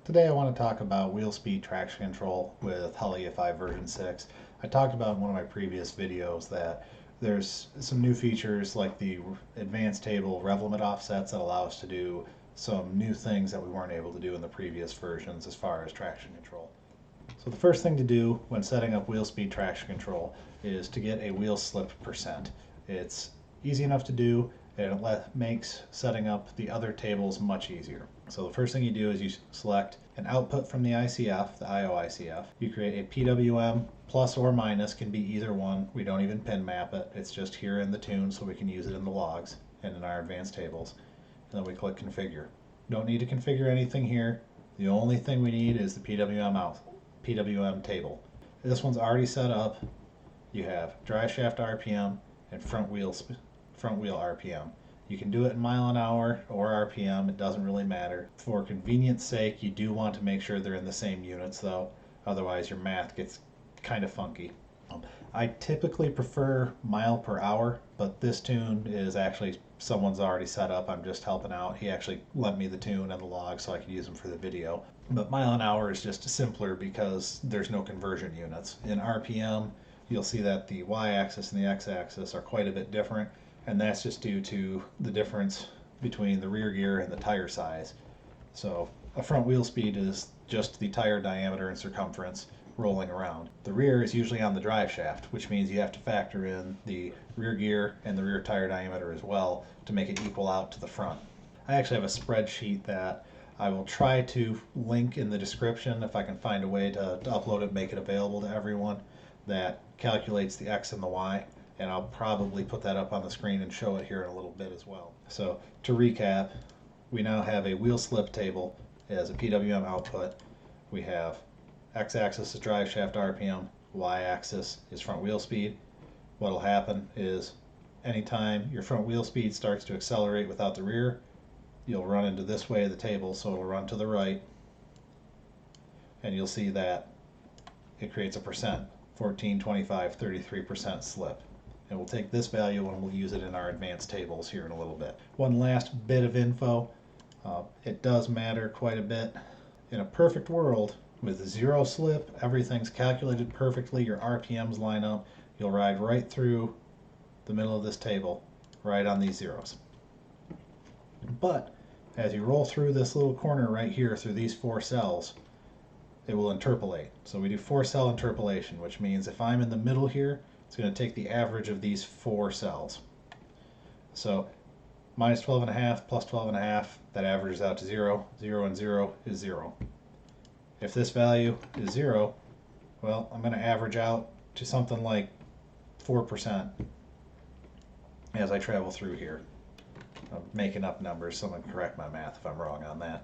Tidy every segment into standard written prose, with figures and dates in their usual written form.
Today I want to talk about wheel speed traction control with Holley EFI version 6. I talked about in one of my previous videos that there's some new features like the advanced table rev limit offsets that allow us to do some new things that we weren't able to do in the previous versions as far as traction control. So the first thing to do when setting up wheel speed traction control is to get a wheel slip percent. It's easy enough to do, and it makes setting up the other tables much easier. So the first thing you do is you select an output from the ICF, the IO-ICF. You create a PWM plus or minus, can be either one. We don't even pin map it. It's just here in the tune so we can use it in the logs and in our advanced tables. And then we click configure. Don't need to configure anything here. The only thing we need is the PWM table. This one's already set up. You have drive shaft RPM and front wheel RPM. You can do it in mile an hour or RPM, it doesn't really matter. For convenience sake, you do want to make sure they're in the same units though, otherwise your math gets kind of funky. I typically prefer mile per hour, but this tune is actually someone's already set up. I'm just helping out. He actually lent me the tune and the log so I could use them for the video. But mile an hour is just simpler because there's no conversion units. In RPM, you'll see that the y-axis and the x-axis are quite a bit different, and that's just due to the difference between the rear gear and the tire size. So a front wheel speed is just the tire diameter and circumference rolling around. The rear is usually on the drive shaft, which means you have to factor in the rear gear and the rear tire diameter as well to make it equal out to the front. I actually have a spreadsheet that I will try to link in the description if I can find a way to upload it and make it available to everyone that calculates the X and the Y, and I'll probably put that up on the screen and show it here in a little bit as well. So to recap, we now have a wheel slip table as a PWM output. We have X-axis is drive shaft RPM, Y-axis is front wheel speed. What'll happen is anytime your front wheel speed starts to accelerate without the rear, you'll run into this way of the table, so it'll run to the right, and you'll see that it creates a percent, 14, 25, 33% slip. And we'll take this value and we'll use it in our advanced tables here in a little bit. One last bit of info, it does matter quite a bit. In a perfect world, with zero slip, everything's calculated perfectly, your RPMs line up, you'll ride right through the middle of this table, right on these zeros. But as you roll through this little corner right here through these 4 cells, it will interpolate. So we do 4-cell interpolation, which means if I'm in the middle here, it's going to take the average of these 4 cells. So minus 12.5 plus 12.5, that averages out to 0. 0 and 0 is 0. If this value is 0, well, I'm going to average out to something like 4% as I travel through here. I'm making up numbers, someone correct my math if I'm wrong on that.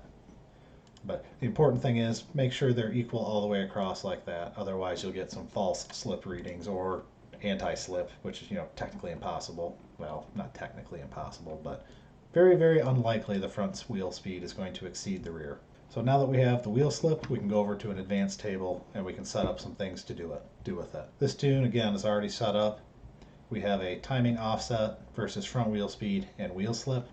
But the important thing is make sure they're equal all the way across like that, otherwise you'll get some false slip readings or anti-slip, which is, technically impossible. Well, not technically impossible, but very, very unlikely the front wheel speed is going to exceed the rear. So now that we have the wheel slip, we can go over to an advanced table and we can set up some things to do with it. This tune, again, is already set up. We have a timing offset versus front wheel speed and wheel slip.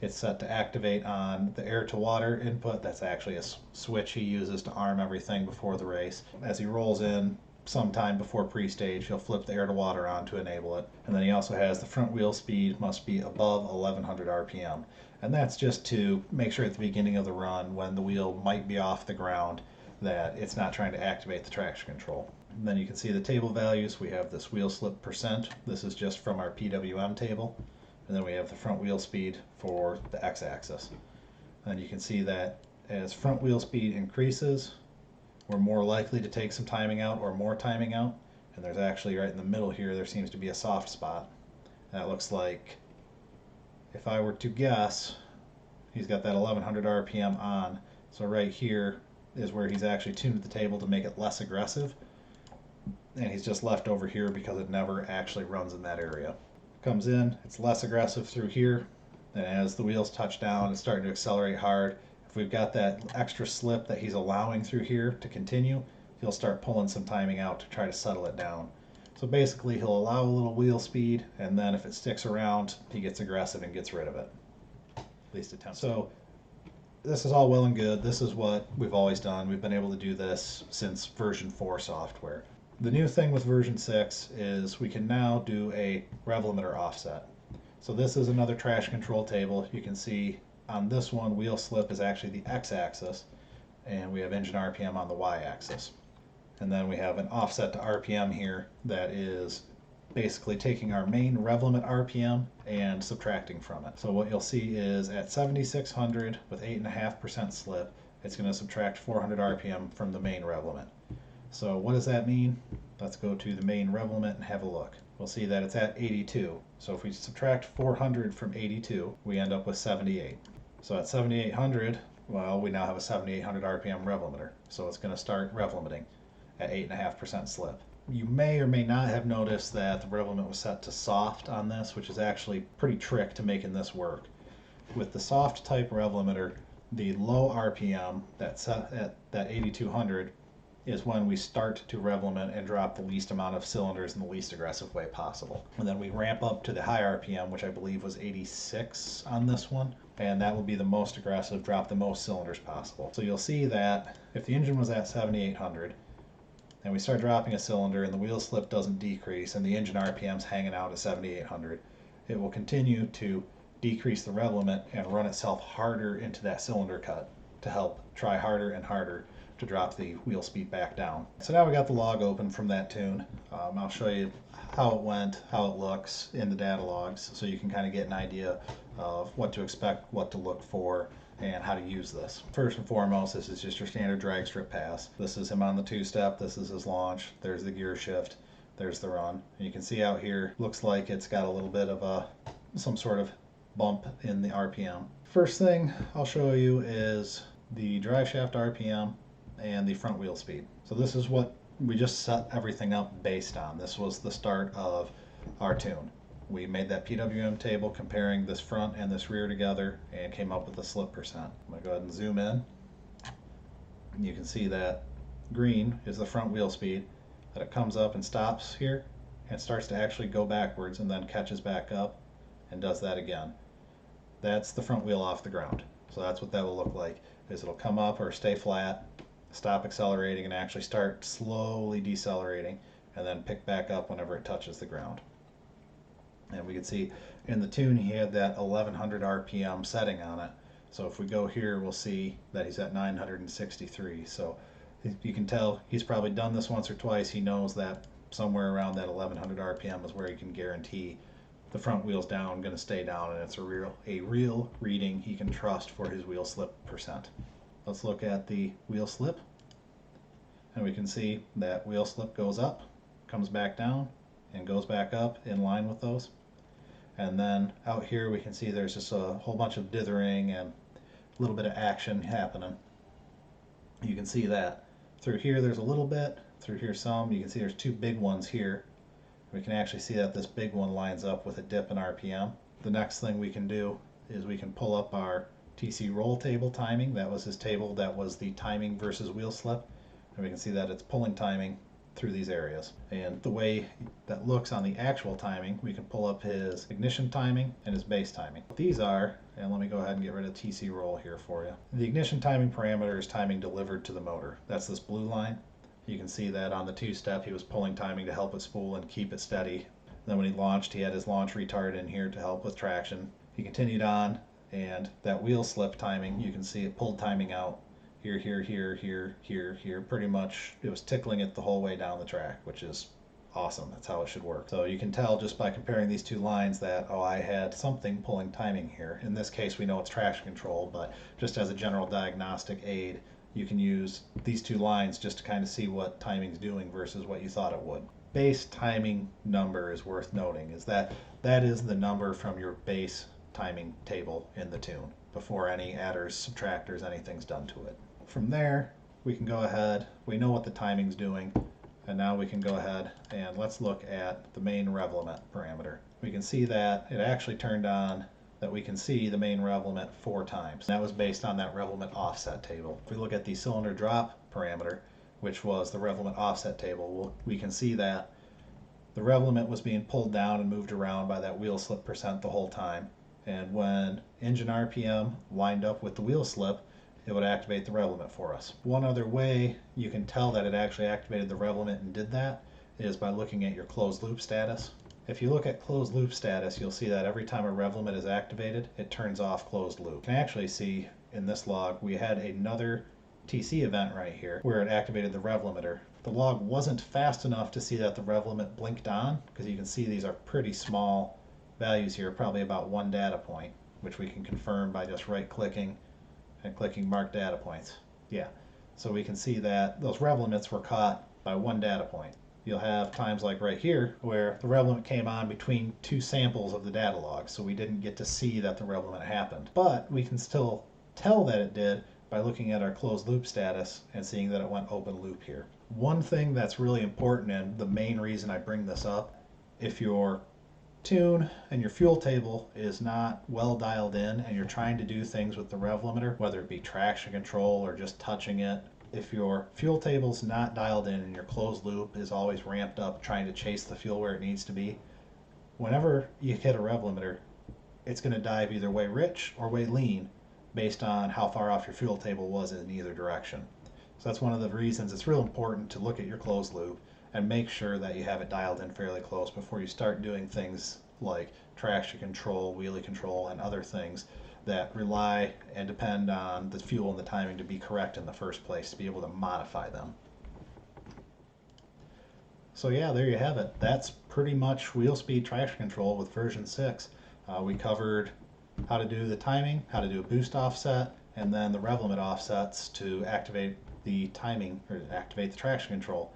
It's set to activate on the air to water input. That's actually a switch he uses to arm everything before the race. As he rolls in sometime before pre-stage, he'll flip the air to water on to enable it. And then he also has the front wheel speed must be above 1100 RPM. And that's just to make sure at the beginning of the run when the wheel might be off the ground that it's not trying to activate the traction control. And then you can see the table values. We have this wheel slip percent. This is just from our PWM table. And then we have the front wheel speed for the x-axis. And you can see that as front wheel speed increases, we're more likely to take some timing out or more timing out. And there's actually right in the middle here, there seems to be a soft spot. That looks like, if I were to guess, he's got that 1100 RPM on. So right here is where he's actually tuned the table to make it less aggressive. And he's just left over here because it never actually runs in that area. Comes in, it's less aggressive through here, and as the wheels touch down, it's starting to accelerate hard. If we've got that extra slip that he's allowing through here to continue, he'll start pulling some timing out to try to settle it down. So basically he'll allow a little wheel speed, and then if it sticks around, he gets aggressive and gets rid of it. At least attempt. So This is all well and good. This is what we've always done. We've been able to do this since version 4 software. The new thing with version 6 is we can now do a rev limiter offset. So this is another traction control table. You can see on this one, wheel slip is actually the x-axis, and we have engine RPM on the y-axis. And then we have an offset to RPM here that is basically taking our main rev limit RPM and subtracting from it. So what you'll see is at 7,600 with 8.5% slip, it's going to subtract 400 RPM from the main rev limit. So what does that mean? Let's go to the main rev limit and have a look. We'll see that it's at 82. So if we subtract 400 from 82, we end up with 78. So at 7,800, well, we now have a 7,800 RPM rev limiter. So it's going to start rev limiting at 8.5% slip. You may or may not have noticed that the rev limit was set to soft on this, which is actually pretty trick to making this work. With the soft type rev limiter, the low RPM that's set at that 8,200 is when we start to rev limit and drop the least amount of cylinders in the least aggressive way possible. And then we ramp up to the high RPM, which I believe was 86 on this one, and that will be the most aggressive, drop the most cylinders possible. So you'll see that if the engine was at 7,800, and we start dropping a cylinder and the wheel slip doesn't decrease and the engine RPM's hanging out at 7,800, it will continue to decrease the rev limit and run itself harder into that cylinder cut to help try harder and harder to drop the wheel speed back down. So now we got the log open from that tune. I'll show you how it went, how it looks in the data logs, so you can kind of get an idea of what to expect, what to look for, and how to use this. First and foremost, this is just your standard drag strip pass. This is him on the two-step, this is his launch, there's the gear shift, there's the run. And you can see out here, looks like it's got a little bit of some sort of bump in the RPM. First thing I'll show you is the drive shaft RPM and the front wheel speed. So this is what we just set everything up based on. This was the start of our tune. We made that PWM table comparing this front and this rear together and came up with a slip percent. I'm going to go ahead and zoom in. And you can see that green is the front wheel speed, that it comes up and stops here and starts to actually go backwards and then catches back up and does that again. That's the front wheel off the ground. So that's what that will look like, is it'll come up or stay flat, stop accelerating and actually start slowly decelerating and then pick back up whenever it touches the ground. And we can see in the tune he had that 1100 RPM setting on it. So if we go here, we'll see that he's at 963. So you can tell he's probably done this once or twice. He knows that somewhere around that 1100 RPM is where he can guarantee the front wheel's down, going to stay down, and it's a real reading he can trust for his wheel slip percent. Let's look at the wheel slip, and we can see that wheel slip goes up, comes back down, and goes back up in line with those. And then out here we can see there's just a whole bunch of dithering and a little bit of action happening. You can see that through here there's a little bit, through here some. You can see there's two big ones here. We can actually see that this big one lines up with a dip in RPM. The next thing we can do is we can pull up our TC roll table timing. That was his table that was the timing versus wheel slip, and we can see that it's pulling timing through these areas. And the way that looks on the actual timing, we can pull up his ignition timing and his base timing. These are, and let me go ahead and get rid of TC roll here for you. The ignition timing parameter is timing delivered to the motor. That's this blue line. You can see that on the two-step he was pulling timing to help it spool and keep it steady. Then when he launched, he had his launch retard in here to help with traction. He continued on, and that wheel slip timing, you can see it pulled timing out here, here, here, here, here, here. Pretty much it was tickling it the whole way down the track, which is awesome. That's how it should work. So you can tell just by comparing these two lines that, oh, I had something pulling timing here. In this case, we know it's traction control, but just as a general diagnostic aid, you can use these two lines just to kind of see what timing's doing versus what you thought it would. Base timing number is worth noting, is that is the number from your base timing table in the tune before any adders, subtractors, anything's done to it. From there, we can go ahead, we know what the timing's doing, and now we can go ahead and let's look at the main rev limit parameter. We can see that it actually turned on that we can see the main rev limit 4 times. That was based on that rev limit offset table. If we look at the cylinder drop parameter, which was the rev limit offset table, we can see that the rev limit was being pulled down and moved around by that wheel slip percent the whole time. And when engine RPM lined up with the wheel slip, it would activate the rev limit for us. One other way you can tell that it actually activated the rev limit and did that is by looking at your closed loop status. If you look at closed loop status, you'll see that every time a rev limit is activated, it turns off closed loop. You can actually see in this log, we had another TC event right here where it activated the rev limiter. The log wasn't fast enough to see that the rev limit blinked on, because you can see these are pretty small values here, probably about 1 data point, which we can confirm by just right-clicking and clicking Mark Data Points. Yeah, so we can see that those rev limits were caught by 1 data point. You'll have times like right here where the rev limit came on between 2 samples of the data log, so we didn't get to see that the rev limit happened. But we can still tell that it did by looking at our closed loop status and seeing that it went open loop here. One thing that's really important, and the main reason I bring this up, if your tune and your fuel table is not well dialed in and you're trying to do things with the rev limiter, whether it be traction control or just touching it, if your fuel table's not dialed in and your closed loop is always ramped up trying to chase the fuel where it needs to be, whenever you hit a rev limiter, it's going to dive either way rich or way lean based on how far off your fuel table was in either direction. So that's one of the reasons it's real important to look at your closed loop and make sure that you have it dialed in fairly close before you start doing things like traction control, wheelie control, and other things that rely and depend on the fuel and the timing to be correct in the first place, to be able to modify them. So yeah, there you have it. That's pretty much wheel speed traction control with version 6. We covered how to do the timing, how to do a boost offset, and then the rev limit offsets to activate the timing or activate the traction control.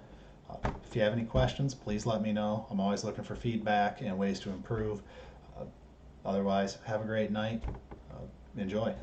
If you have any questions, please let me know. I'm always looking for feedback and ways to improve. Otherwise, have a great night. Enjoy.